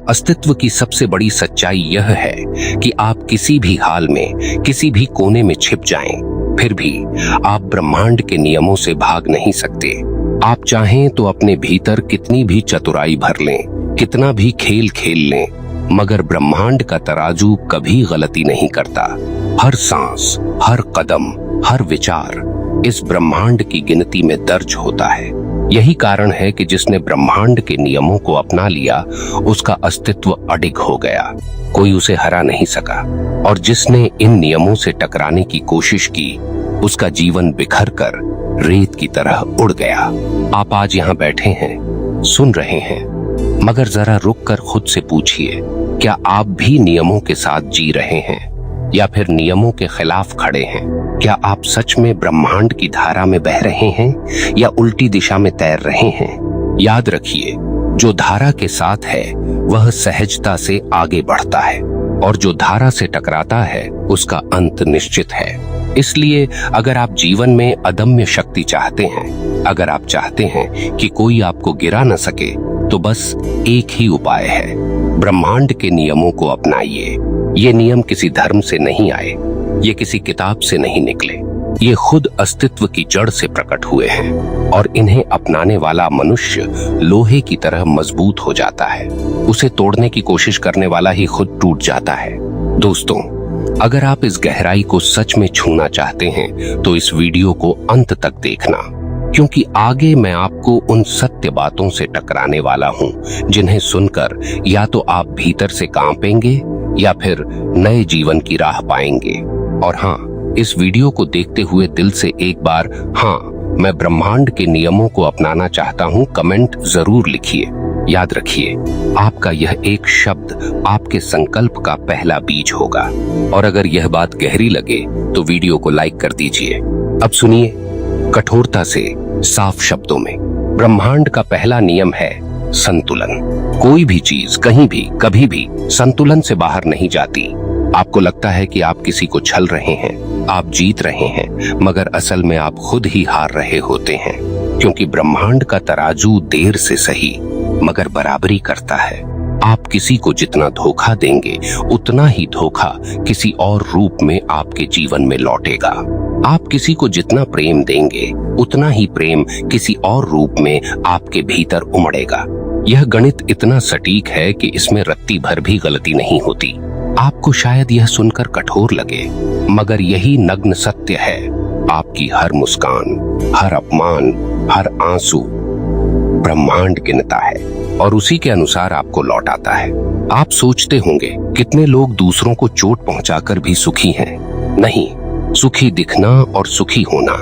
अस्तित्व की सबसे बड़ी सच्चाई यह है कि आप किसी भी हाल में, किसी भी कोने में छिप जाएं, फिर भी आप ब्रह्मांड के नियमों से भाग नहीं सकते। आप चाहें तो अपने भीतर कितनी भी चतुराई भर लें, कितना भी खेल खेल लें, मगर ब्रह्मांड का तराजू कभी गलती नहीं करता। हर सांस, हर कदम, हर विचार इस ब्रह्मांड की गिनती में दर्ज होता है। यही कारण है कि जिसने ब्रह्मांड के नियमों को अपना लिया, उसका अस्तित्व अडिग हो गया, कोई उसे हरा नहीं सका। और जिसने इन नियमों से टकराने की कोशिश की, उसका जीवन बिखर कर रेत की तरह उड़ गया। आप आज यहाँ बैठे हैं, सुन रहे हैं, मगर जरा रुक कर खुद से पूछिए, क्या आप भी नियमों के साथ जी रहे हैं या फिर नियमों के खिलाफ खड़े हैं? क्या आप सच में ब्रह्मांड की धारा में बह रहे हैं या उल्टी दिशा में तैर रहे हैं? याद रखिए, जो धारा के साथ है वह सहजता से आगे बढ़ता है, और जो धारा से टकराता है उसका अंत निश्चित है। इसलिए अगर आप जीवन में अदम्य शक्ति चाहते हैं, अगर आप चाहते हैं कि कोई आपको गिरा न सके, तो बस एक ही उपाय है, ब्रह्मांड के नियमों को अपनाइए। ये नियम किसी धर्म से नहीं आए, ये किसी किताब से नहीं निकले, ये खुद अस्तित्व की जड़ से प्रकट हुए हैं, और इन्हें अपनाने वाला मनुष्य लोहे की तरह मजबूत हो जाता है। उसे तोड़ने की कोशिश करने वाला ही खुद टूट जाता है। दोस्तों, अगर आप इस गहराई को सच में छूना चाहते हैं तो इस वीडियो को अंत तक देखना, क्योंकि आगे मैं आपको उन सत्य बातों से टकराने वाला हूँ जिन्हें सुनकर या तो आप भीतर से कांपेंगे या फिर नए जीवन की राह पाएंगे। और हाँ, इस वीडियो को देखते हुए दिल से एक बार "हाँ, मैं ब्रह्मांड के नियमों को अपनाना चाहता हूँ" कमेंट जरूर लिखिए। याद रखिए, आपका यह एक शब्द आपके संकल्प का पहला बीज होगा। और अगर यह बात गहरी लगे तो वीडियो को लाइक कर दीजिए। अब सुनिए, कठोरता से, साफ शब्दों में, ब्रह्मांड का पहला नियम है संतुलन। कोई भी चीज कहीं भी कभी भी संतुलन से बाहर नहीं जाती। आपको लगता है कि आप किसी को छल रहे हैं, आप जीत रहे हैं, मगर असल में आप खुद ही हार रहे होते हैं, क्योंकि ब्रह्मांड का तराजू देर से सही मगर बराबरी करता है। आप किसी को जितना धोखा देंगे, उतना ही धोखा किसी और रूप में आपके जीवन में लौटेगा। आप किसी को जितना प्रेम देंगे, उतना ही प्रेम किसी और रूप में आपके भीतर उमड़ेगा। यह गणित इतना सटीक है कि इसमें रत्ती भर भी गलती नहीं होती। आपको शायद यह सुनकर कठोर लगे, मगर यही नग्न सत्य है। आपकी हर मुस्कान, हर अपमान, हर आंसू ब्रह्मांड गिनता है और उसी के अनुसार आपको लौटाता है। आप सोचते होंगे, कितने लोग दूसरों को चोट पहुंचाकर भी सुखी हैं। नहीं, सुखी दिखना और सुखी होना,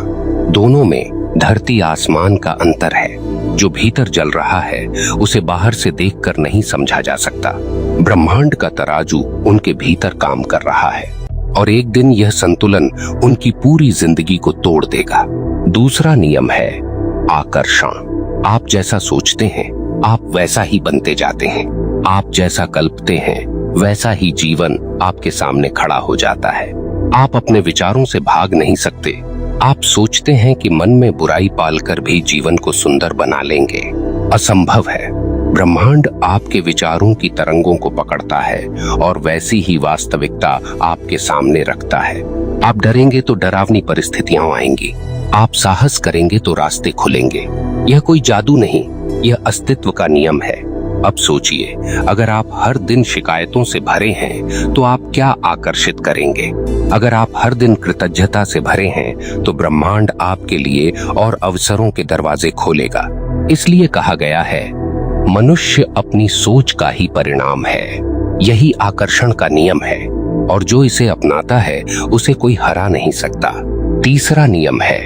दोनों में धरती आसमान का अंतर है। जो भीतर जल रहा है उसे बाहर से देखकर नहीं समझा जा सकता। ब्रह्मांड का तराजू उनके भीतर काम कर रहा है, और एक दिन यह संतुलन उनकी पूरी जिंदगी को तोड़ देगा। दूसरा नियम है आकर्षण। आप जैसा सोचते हैं, आप वैसा ही बनते जाते हैं। आप जैसा कल्पते हैं, वैसा ही जीवन आपके सामने खड़ा हो जाता है। आप अपने विचारों से भाग नहीं सकते। आप सोचते हैं कि मन में बुराई पालकर भी जीवन को सुंदर बना लेंगे। असंभव है। ब्रह्मांड आपके विचारों की तरंगों को पकड़ता है और वैसी ही वास्तविकता आपके सामने रखता है। आप डरेंगे तो डरावनी परिस्थितियां आएंगी। आप साहस करेंगे तो रास्ते खुलेंगे। यह कोई जादू नहीं, यह अस्तित्व का नियम है। अब सोचिए, अगर आप हर दिन शिकायतों से भरे हैं तो आप क्या आकर्षित करेंगे? अगर आप हर दिन कृतज्ञता से भरे हैं तो ब्रह्मांड आपके लिए और अवसरों के दरवाजे खोलेगा। इसलिए कहा गया है, मनुष्य अपनी सोच का ही परिणाम है। यही आकर्षण का नियम है, और जो इसे अपनाता है उसे कोई हरा नहीं सकता। तीसरा नियम है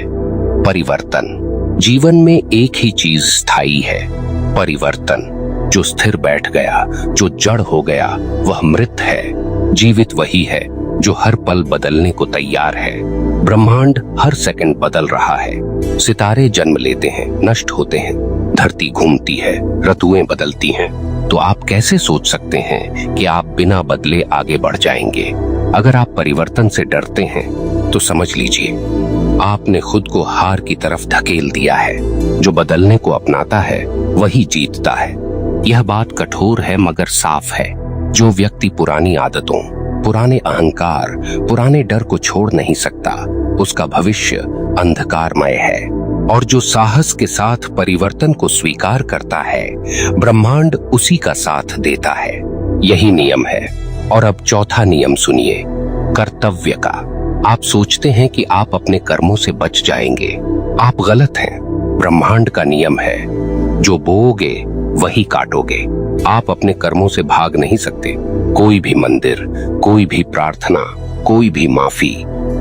परिवर्तन। जीवन में एक ही चीज स्थायी है, परिवर्तन। जो स्थिर बैठ गया, जो जड़ हो गया, वह मृत है। जीवित वही है जो हर पल बदलने को तैयार है। ब्रह्मांड हर सेकंड बदल रहा है। सितारे जन्म लेते हैं, नष्ट होते हैं, धरती घूमती है, ऋतुएं बदलती हैं। तो आप कैसे सोच सकते हैं कि आप बिना बदले आगे बढ़ जाएंगे? अगर आप परिवर्तन से डरते हैं तो समझ लीजिए, आपने खुद को हार की तरफ धकेल दिया है। जो बदलने को अपनाता है वही जीतता है। यह बात कठोर है मगर साफ है। जो व्यक्ति पुरानी आदतों, पुराने अहंकार, पुराने डर को छोड़ नहीं सकता, उसका भविष्य अंधकारमय है। और जो साहस के साथ परिवर्तन को स्वीकार करता है, ब्रह्मांड उसी का साथ देता है। यही नियम है। और अब चौथा नियम सुनिए, कर्तव्य का। आप सोचते हैं कि आप अपने कर्मों से बच जाएंगे। आप गलत हैं। ब्रह्मांड का नियम है, जो बोओगे वही काटोगे। आप अपने कर्मों से भाग नहीं सकते। कोई भी मंदिर, कोई भी प्रार्थना, कोई भी माफी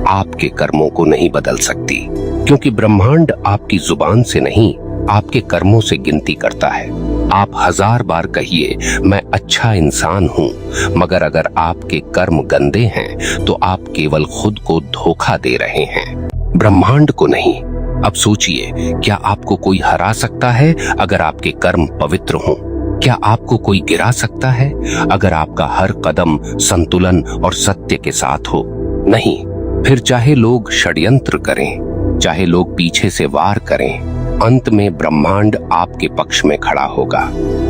आपके कर्मों को नहीं बदल सकती, क्योंकि ब्रह्मांड आपकी जुबान से नहीं, आपके कर्मों से गिनती करता है। आप 1000 बार कहिए मैं अच्छा इंसान हूं, मगर अगर आपके कर्म गंदे हैं तो आप केवल खुद को धोखा दे रहे हैं, ब्रह्मांड को नहीं। अब सोचिए, क्या आपको कोई हरा सकता है अगर आपके कर्म पवित्र हों? क्या आपको कोई गिरा सकता है अगर आपका हर कदम संतुलन और सत्य के साथ हो? नहीं। फिर चाहे लोग षड्यंत्र करें, चाहे लोग पीछे से वार करें, अंत में ब्रह्मांड आपके पक्ष में खड़ा होगा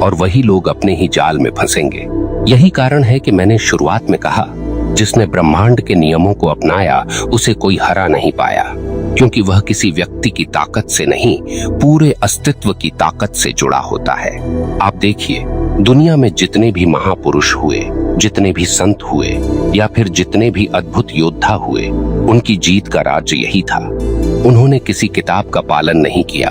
और वही लोग अपने ही जाल में फंसेंगे। यही कारण है कि मैंने शुरुआत में कहा, जिसने ब्रह्मांड के नियमों को अपनाया उसे कोई हरा नहीं पाया, क्योंकि वह किसी व्यक्ति की ताकत से नहीं, पूरे अस्तित्व की ताकत से जुड़ा होता है। आप देखिए, दुनिया में जितने भी महापुरुष हुए, जितने भी संत हुए, या फिर जितने भी अद्भुत योद्धा हुए, उनकी जीत का राज यही था। उन्होंने किसी किताब का पालन नहीं किया,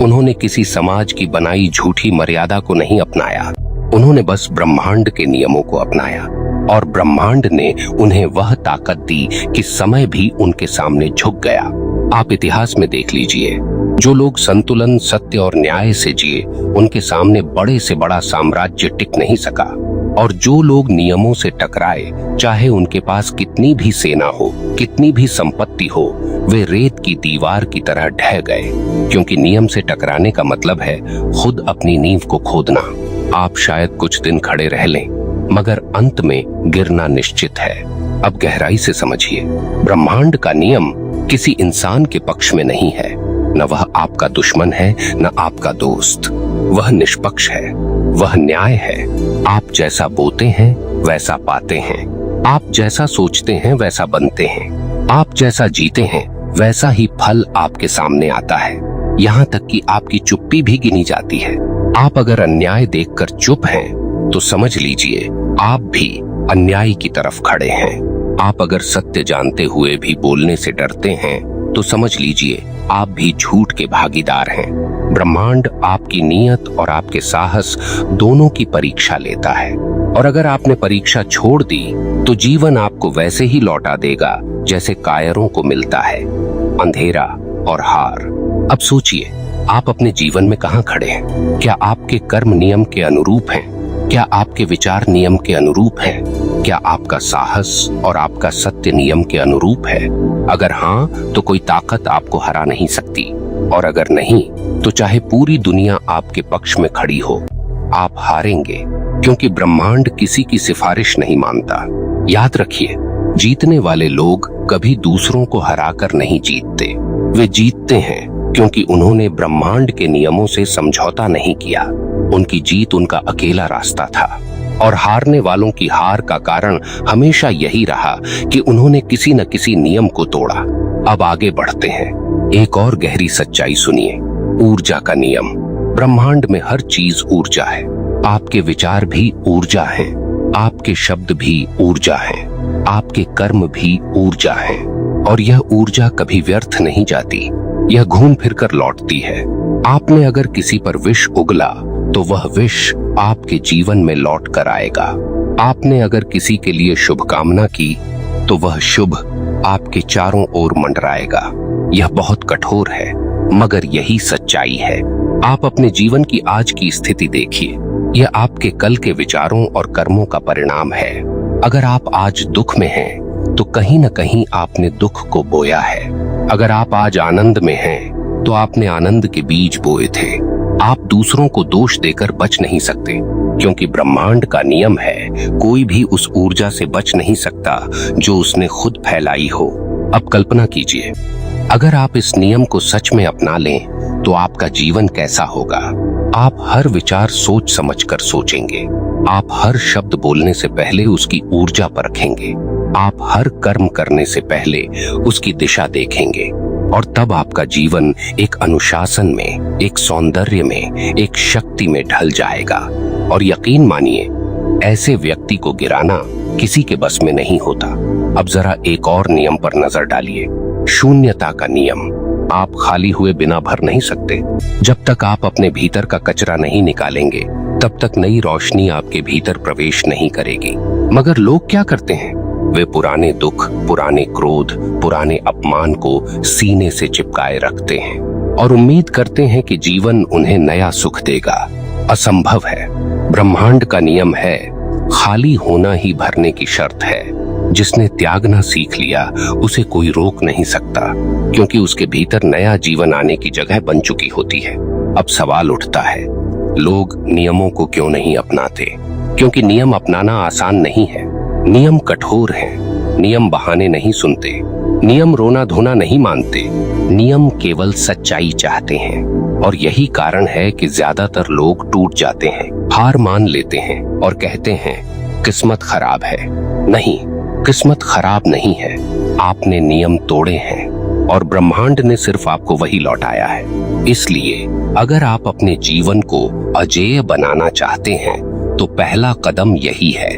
उन्होंने किसी समाज की बनाई झूठी मर्यादा को नहीं अपनाया, उन्होंने बस ब्रह्मांड के नियमों को अपनाया, और ब्रह्मांड ने उन्हें वह ताकत दी कि समय भी उनके सामने झुक गया। आप इतिहास में देख लीजिए, जो लोग संतुलन, सत्य और न्याय से जिए, उनके सामने बड़े से बड़ा साम्राज्य टिक नहीं सका। और जो लोग नियमों से टकराए, चाहे उनके पास कितनी भी सेना हो, कितनी भी संपत्ति हो, वे रेत की दीवार की तरह ढह गए, क्योंकि नियम से टकराने का मतलब है खुद अपनी नींव को खोदना। आप शायद कुछ दिन खड़े रह लें, मगर अंत में गिरना निश्चित है। अब गहराई से समझिए, ब्रह्मांड का नियम किसी इंसान के पक्ष में नहीं है। न वह आपका दुश्मन है, न आपका दोस्त। वह निष्पक्ष है, वह न्याय है। आप जैसा बोते हैं वैसा पाते हैं, आप जैसा सोचते हैं वैसा बनते हैं, आप जैसा जीते हैं वैसा ही फल आपके सामने आता है। यहाँ तक कि आपकी चुप्पी भी गिनी जाती है। आप अगर अन्याय देखकर चुप हैं, तो समझ लीजिए आप भी अन्याय की तरफ खड़े हैं। आप अगर सत्य जानते हुए भी बोलने से डरते हैं, तो समझ लीजिए आप भी झूठ के भागीदार हैं। ब्रह्मांड आपकी नीयत और आपके साहस दोनों की परीक्षा लेता है, और अगर आपने परीक्षा छोड़ दी तो जीवन आपको वैसे ही लौटा देगा जैसे कायरों को मिलता है, अंधेरा और हार। अब सोचिए, आप अपने जीवन में कहाँ खड़े हैं? क्या आपके कर्म नियम के अनुरूप हैं? क्या आपके विचार नियम के अनुरूप हैं? क्या आपका साहस और आपका सत्य नियम के अनुरूप है? अगर हाँ, तो कोई ताकत आपको हरा नहीं सकती, और अगर नहीं, तो चाहे पूरी दुनिया आपके पक्ष में खड़ी हो, आप हारेंगे, क्योंकि ब्रह्मांड किसी की सिफारिश नहीं मानता। याद रखिए, जीतने वाले लोग कभी दूसरों को हराकर नहीं जीतते। वे जीतते हैं क्योंकि उन्होंने ब्रह्मांड के नियमों से समझौता नहीं किया। उनकी जीत उनका अकेला रास्ता था, और हारने वालों की हार का कारण हमेशा यही रहा कि उन्होंने किसी न किसी नियम को तोड़ा। अब आगे बढ़ते हैं। एक और गहरी सच्चाई सुनिए, ऊर्जा का नियम। ब्रह्मांड में हर चीज ऊर्जा है। आपके विचार भी ऊर्जा हैं, आपके शब्द भी ऊर्जा हैं, आपके कर्म भी ऊर्जा हैं, और यह ऊर्जा कभी व्यर्थ नहीं जाती। यह घूम फिर कर लौटती है। आपने अगर किसी पर विष उगला, तो वह विष आपके जीवन में लौट कर आएगा। आपने अगर किसी के लिए शुभकामना की, तो वह शुभ आपके चारों ओर मंडराएगा। यह बहुत कठोर है, मगर यही सच्चाई है। आप अपने जीवन की आज की स्थिति देखिए, यह आपके कल के विचारों और कर्मों का परिणाम है। अगर आप आज दुख में हैं, तो कहीं न कहीं आपने दुख को बोया है। अगर आप आज आनंद में हैं, तो आपने आनंद के बीज बोए थे। आप दूसरों को दोष देकर बच नहीं सकते, क्योंकि ब्रह्मांड का नियम है, कोई भी उस ऊर्जा से बच नहीं सकता जो उसने खुद फैलाई हो। अब कल्पना कीजिए, अगर आप इस नियम को सच में अपना लें, तो आपका जीवन कैसा होगा? आप हर विचार सोच समझकर सोचेंगे। आप हर शब्द बोलने से पहले उसकी ऊर्जा परखेंगे। आप हर कर्म करने से पहले उसकी दिशा देखेंगे और तब आपका जीवन एक अनुशासन में, एक सौंदर्य में, एक शक्ति में ढल जाएगा। और यकीन मानिए, ऐसे व्यक्ति को गिराना किसी के बस में नहीं होता। अब जरा एक और नियम पर नजर डालिए, शून्यता का नियम। आप खाली हुए बिना भर नहीं सकते। जब तक आप अपने भीतर का कचरा नहीं निकालेंगे, तब तक नई रोशनी आपके भीतर प्रवेश नहीं करेगी। मगर लोग क्या करते हैं? वे पुराने दुख, पुराने क्रोध, पुराने अपमान को सीने से चिपकाए रखते हैं और उम्मीद करते हैं कि जीवन उन्हें नया सुख देगा। असंभव है। ब्रह्मांड का नियम है, खाली होना ही भरने की शर्त है। जिसने त्यागना सीख लिया उसे कोई रोक नहीं सकता, क्योंकि उसके भीतर नया जीवन आने की जगह बन चुकी होती है। अब सवाल उठता है, लोग नियमों को क्यों नहीं अपनाते? क्योंकि नियम अपनाना आसान नहीं है। नियम कठोर हैं। नियम बहाने नहीं सुनते। नियम रोना धोना नहीं मानते। नियम केवल सच्चाई चाहते हैं। और यही कारण है कि ज्यादातर लोग टूट जाते हैं, हार मान लेते हैं और कहते हैं किस्मत खराब है। नहीं, किस्मत खराब नहीं है, आपने नियम तोड़े हैं और ब्रह्मांड ने सिर्फ आपको वही लौटाया है। इसलिए अगर आप अपने जीवन को अजेय बनाना चाहते हैं तो पहला कदम यही है,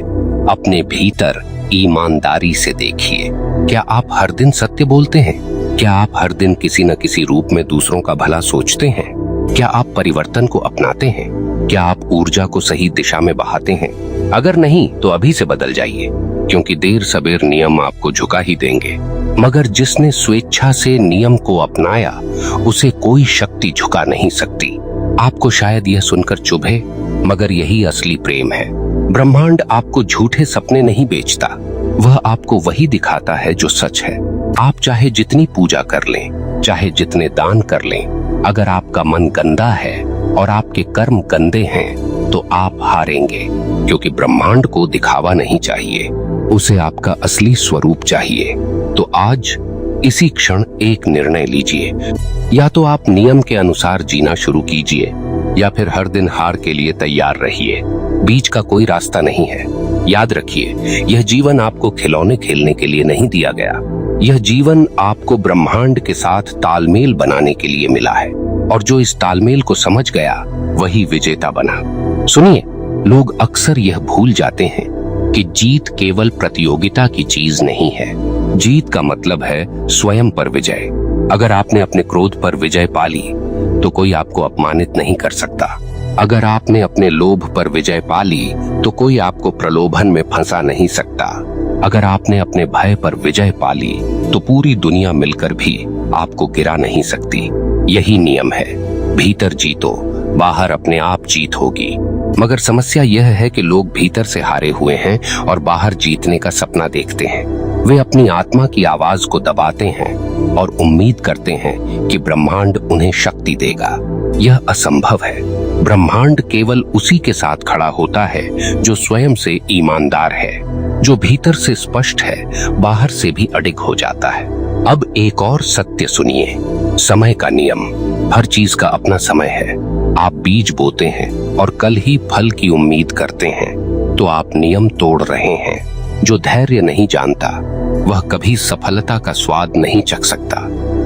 अपने भीतर ईमानदारी से देखिए। क्या आप हर दिन सत्य बोलते हैं? क्या आप हर दिन किसी न किसी रूप में दूसरों का भला सोचते हैं? क्या आप परिवर्तन को अपनाते हैं? क्या आप ऊर्जा को सही दिशा में बहाते हैं? अगर नहीं तो अभी से बदल जाइए, क्योंकि देर सबेर नियम आपको झुका ही देंगे। मगर जिसने स्वेच्छा से नियम को अपनाया उसे कोई शक्ति झुका नहीं सकती। आपको शायद यह सुनकर चुभे, मगर यही असली प्रेम है। ब्रह्मांड आपको झूठे सपने नहीं बेचता, वह आपको वही दिखाता है जो सच है। आप चाहे जितनी पूजा कर लें, चाहे जितने दान कर लें, अगर आपका मन गंदा है और आपके कर्म गंदे हैं तो आप हारेंगे, क्योंकि ब्रह्मांड को दिखावा नहीं चाहिए, उसे आपका असली स्वरूप चाहिए। तो आज इसी क्षण एक निर्णय लीजिए, या तो आप नियम के अनुसार जीना शुरू कीजिए या फिर हर दिन हार के लिए तैयार रहिए। बीच का कोई रास्ता नहीं है। याद रखिए, यह जीवन आपको खिलौने खेलने के लिए नहीं दिया गया। यह जीवन आपको ब्रह्मांड के साथ तालमेल बनाने के लिए मिला है, और जो इस तालमेल को समझ गया वही विजेता बना। सुनिए, लोग अक्सर यह भूल जाते हैं कि जीत केवल प्रतियोगिता की चीज नहीं है। जीत का मतलब है स्वयं पर विजय। अगर आपने अपने क्रोध पर विजय पा ली तो कोई आपको अपमानित नहीं कर सकता। अगर आपने अपने लोभ पर विजय पा ली तो कोई आपको प्रलोभन में फंसा नहीं सकता। अगर आपने अपने भय पर विजय पा ली तो पूरी दुनिया मिलकर भी आपको गिरा नहीं सकती। यही नियम है, भीतर जीतो, बाहर अपने आप जीत होगी। मगर समस्या यह है कि लोग भीतर से हारे हुए हैं और बाहर जीतने का सपना देखते हैं। वे अपनी आत्मा की आवाज को दबाते हैं और उम्मीद करते हैं कि ब्रह्मांड उन्हें शक्ति देगा। यह असंभव है। ब्रह्मांड केवल उसी के साथ खड़ा होता है जो स्वयं से ईमानदार है, जो भीतर से स्पष्ट है, बाहर से भी अडिग हो जाता है। अब एक और सत्य सुनिए, समय का नियम। हर चीज का अपना समय है। आप बीज बोते हैं और कल ही फल की उम्मीद करते हैं तो आप नियम तोड़ रहे हैं। जो धैर्य नहीं जानता वह कभी सफलता का स्वाद नहीं चख सकता।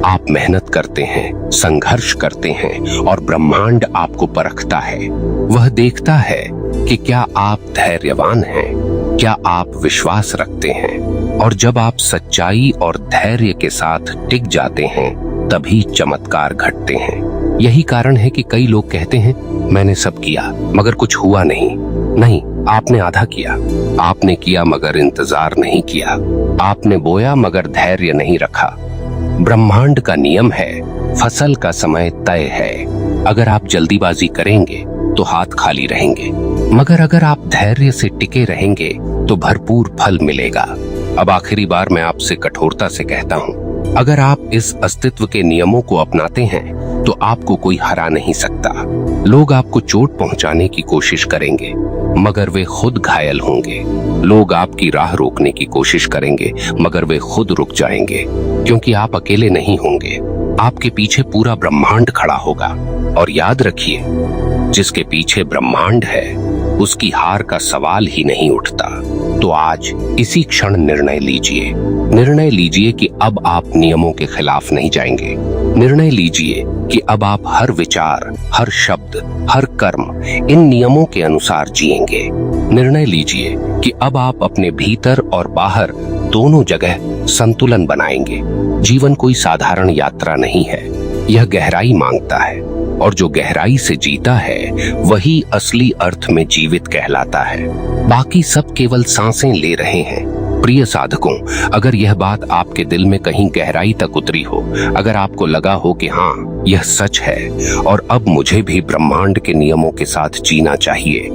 आप मेहनत करते हैं, संघर्ष करते हैं और ब्रह्मांड आपको परखता है। वह देखता है कि क्या आप धैर्यवान हैं, क्या आप विश्वास रखते हैं। और जब आप सच्चाई और धैर्य के साथ टिक जाते हैं तभी चमत्कार घटते हैं। यही कारण है कि कई लोग कहते हैं मैंने सब किया मगर कुछ हुआ नहीं। नहीं, आपने आधा किया। आपने किया मगर इंतजार नहीं किया। आपने बोया मगर धैर्य नहीं रखा। ब्रह्मांड का नियम है, फसल का समय तय है। अगर आप जल्दीबाजी करेंगे तो हाथ खाली रहेंगे, मगर अगर आप धैर्य से टिके रहेंगे तो भरपूर फल मिलेगा। अब आखिरी बार मैं आपसे कठोरता से कहता हूँ, अगर आप इस अस्तित्व के नियमों को अपनाते हैं तो आपको कोई हरा नहीं सकता। लोग आपको चोट पहुंचाने की कोशिश करेंगे मगर वे खुद घायल होंगे। लोग आपकी राह रोकने की कोशिश करेंगे मगर वे खुद रुक जाएंगे, क्योंकि आप अकेले नहीं होंगे। आपके पीछे पूरा ब्रह्मांड खड़ा होगा। और याद रखिए, जिसके पीछे ब्रह्मांड है, उसकी हार का सवाल ही नहीं उठता। तो आज इसी क्षण निर्णय लीजिए। निर्णय लीजिए कि अब आप नियमों के खिलाफ नहीं जाएंगे। निर्णय लीजिए कि अब आप हर विचार, हर शब्द, हर कर्म इन नियमों के अनुसार जिएंगे। निर्णय लीजिए कि अब आप अपने भीतर और बाहर दोनों जगह संतुलन बनाएंगे। जीवन कोई साधारण यात्रा नहीं है, यह गहराई मांगता है, और जो गहराई से जीता है वही असली अर्थ में जीवित कहलाता है। बाकी सब केवल सांसें ले रहे हैं। प्रिय साधकों, अगर यह बात आपके दिल में कहीं गहराई तक उतरी हो, अगर आपको लगा हो कि हाँ, यह सच है और अब मुझे भी ब्रह्मांड के नियमों के साथ जीना चाहिए,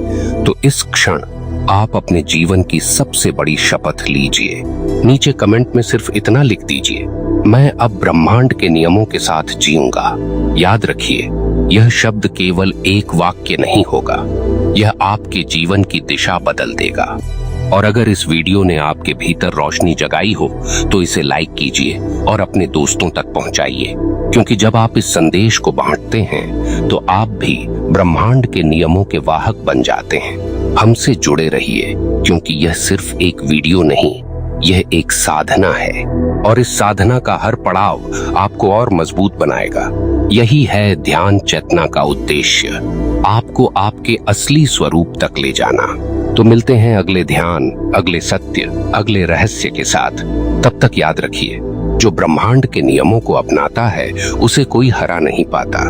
तो इस क्षण आप अपने जीवन की सबसे बड़ी शपथ लीजिए। नीचे कमेंट में सिर्फ इतना लिख दीजिए, मैं अब ब्रह्मांड के नियमों के साथ जीऊंगा। याद रखिए, यह शब्द केवल एक वाक्य नहीं होगा, यह आपके जीवन की दिशा बदल देगा। और अगर इस वीडियो ने आपके भीतर रोशनी जगाई हो तो इसे लाइक कीजिए और अपने दोस्तों तक पहुंचाइए, क्योंकि जब आप इस संदेश को बांटते हैं तो आप भी ब्रह्मांड के नियमों के वाहक बन जाते हैं। हमसे जुड़े रहिए, क्योंकि यह सिर्फ एक वीडियो नहीं, यह एक साधना है, और इस साधना का हर पड़ाव आपको और मजबूत बनाएगा। यही है ध्यान चेतना का उद्देश्य, आपको आपके असली स्वरूप तक ले जाना। तो मिलते हैं अगले ध्यान, अगले सत्य, अगले रहस्य के साथ। तब तक याद रखिए, जो ब्रह्मांड के नियमों को अपनाता है उसे कोई हरा नहीं पाता।